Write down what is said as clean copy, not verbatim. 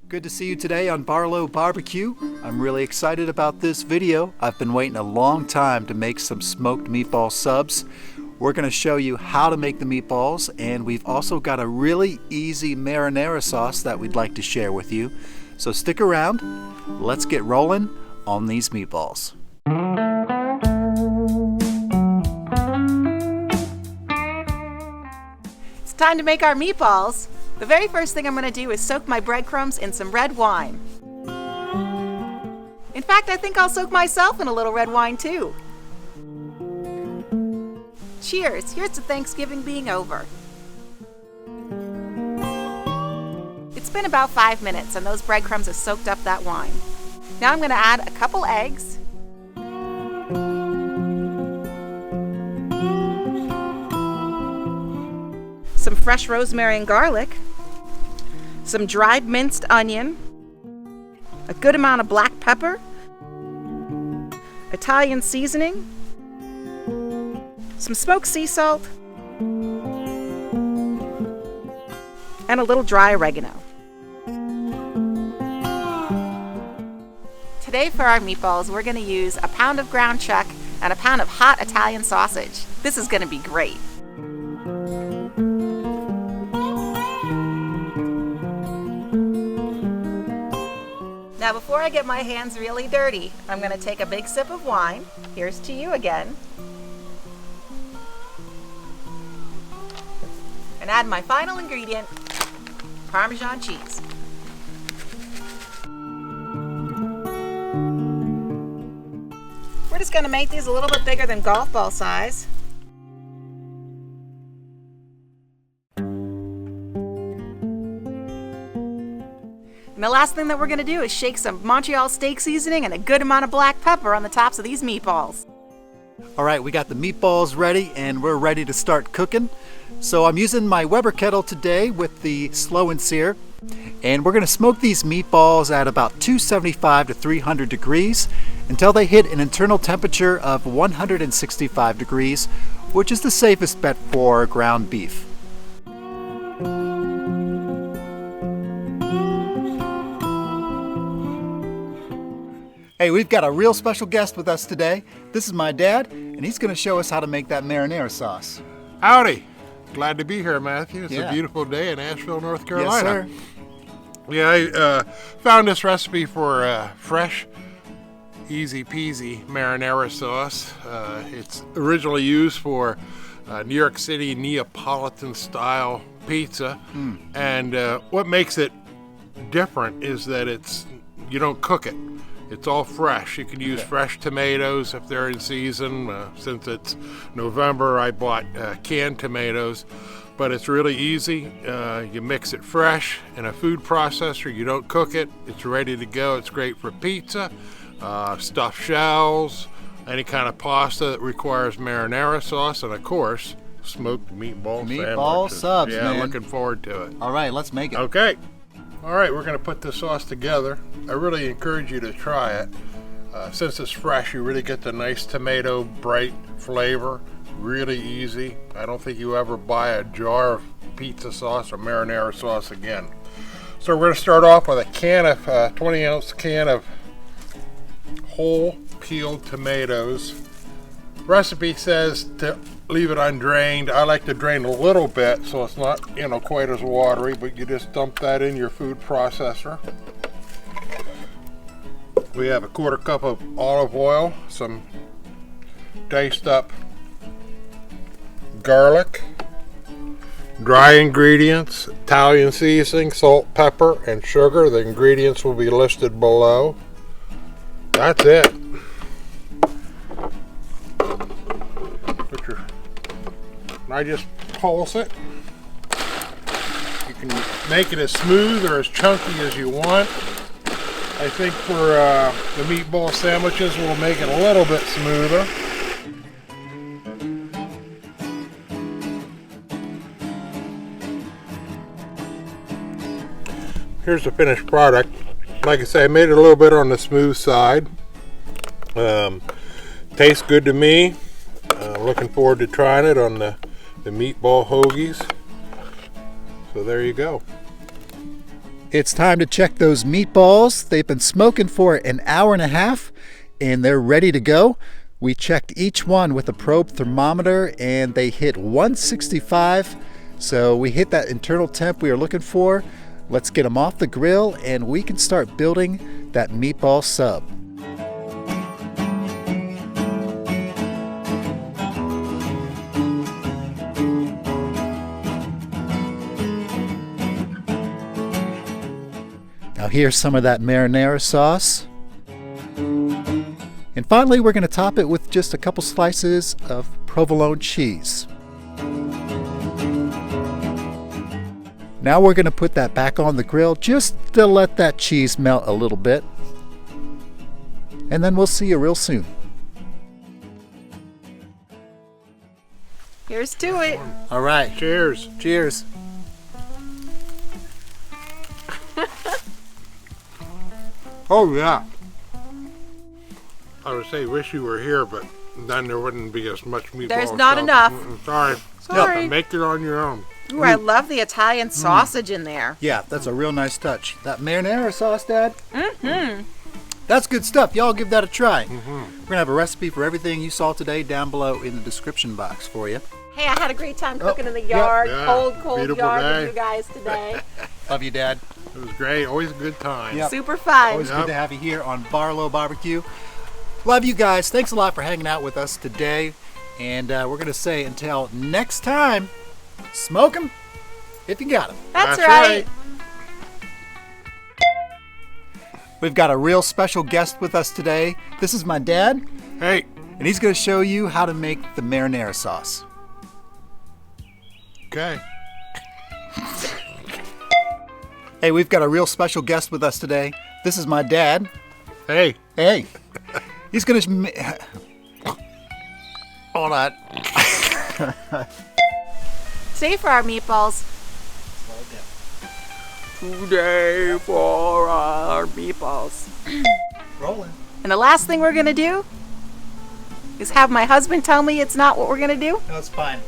Good to see you today on Barlow BBQ. I'm really excited about this video. I've been waiting a long time to make some smoked meatball subs. We're going to show you how to make the meatballs, and we've also got a really easy marinara sauce that we'd like to share with you. So stick around. Let's get rolling on these meatballs. It's time to make our meatballs. The very first thing I'm going to do is soak my breadcrumbs in some red wine. In fact, I think I'll soak myself in a little red wine too. Cheers! Here's to Thanksgiving being over. It's been about 5 minutes and those breadcrumbs have soaked up that wine. Now I'm going to add a couple eggs. Some fresh rosemary and garlic, some dried minced onion, a good amount of black pepper, Italian seasoning, some smoked sea salt, and a little dry oregano. Today for our meatballs, we're going to use a pound of ground chuck and a pound of hot Italian sausage. This is going to be great. Now before I get my hands really dirty, I'm going to take a big sip of wine. Here's to you again. And add my final ingredient, Parmesan cheese. We're just going to make these a little bit bigger than golf ball size. And the last thing that we're going to do is shake some Montreal steak seasoning and a good amount of black pepper on the tops of these meatballs. All right, we got the meatballs ready and we're ready to start cooking. So I'm using my Weber Kettle today with the Slow N Sear. And we're going to smoke these meatballs at about 275 to 300 degrees until they hit an internal temperature of 165 degrees, which is the safest bet for ground beef. Hey, we've got a real special guest with us today. This is my dad, and he's going to show us how to make that marinara sauce. Howdy. Glad to be here, Matthew. It's Yeah. a beautiful day in Asheville, North Carolina. Yes, sir. Yeah, I found this recipe for fresh, easy peasy marinara sauce. It's originally used for New York City Neapolitan style pizza. And what makes it different is that you don't cook it. It's all fresh. You can use fresh tomatoes if they're in season. Since it's November, I bought canned tomatoes. But it's really easy. You mix it fresh in a food processor. You don't cook it. It's ready to go. It's great for pizza, stuffed shells, any kind of pasta that requires marinara sauce, and of course, smoked meatball sandwiches. Subs, yeah, man. looking forward to it. All right, let's make it. Okay. All right, we're going to put this sauce together. I really encourage you to try it. Since it's fresh, you really get the nice tomato bright flavor. Really easy. I don't think you ever buy a jar of pizza sauce or marinara sauce again. So we're going to start off with a 20-ounce can of whole peeled tomatoes. Recipe says to leave it undrained. I like to drain a little bit so it's not, quite as watery, but you just dump that in your food processor. We have a 1/4 cup of olive oil, some diced up garlic, dry ingredients, Italian seasoning, salt, pepper, and sugar. The ingredients will be listed below. That's it. I just pulse it. You can make it as smooth or as chunky as you want. I think for the meatball sandwiches, we'll make it a little bit smoother. Here's the finished product. Like I say, I made it a little bit on the smooth side. Tastes good to me. Looking forward to trying it on the meatball hoagies. So there you go. It's time to check those meatballs. They've been smoking for an hour and a half and they're ready to go. We checked each one with a probe thermometer and they hit 165. So we hit that internal temp we are looking for. Let's get them off the grill and we can start building that meatball sub. Now here's some of that marinara sauce. And finally, we're going to top it with just a couple slices of provolone cheese. Now we're going to put that back on the grill just to let that cheese melt a little bit. And then we'll see you real soon. Here's to it. All right. Cheers. Cheers. Oh yeah. I would say wish you were here, but then there wouldn't be as much meatball. There's not enough. Sorry. Sorry. Make it on your own. Ooh, I love the Italian sausage in there. Yeah, that's a real nice touch. That marinara sauce, Dad? Mm-hmm. That's good stuff. Y'all give that a try. We're going to have a recipe for everything you saw today down below in the description box for you. Hey, I had a great time cooking in the yard. Yeah. Cold Beautiful yard day. with you guys today. Love you, Dad. It was great. Always a good time. Yep. Super fun. Always good to have you here on Barlow BBQ. Love you guys. Thanks a lot for hanging out with us today. And we're going to say until next time, smoke 'em if you got 'em. That's right. We've got a real special guest with us today. This is my dad, Hey. and he's going to show you how to make the marinara sauce. Okay. Hey, we've got a real special guest with us today. This is my dad. Hey. Hey, he's going to... Hold on. Say for our meatballs. Today for our meatballs. Rolling. And the last thing we're going to do is have my husband tell me it's not what we're going to do. No, it's fine.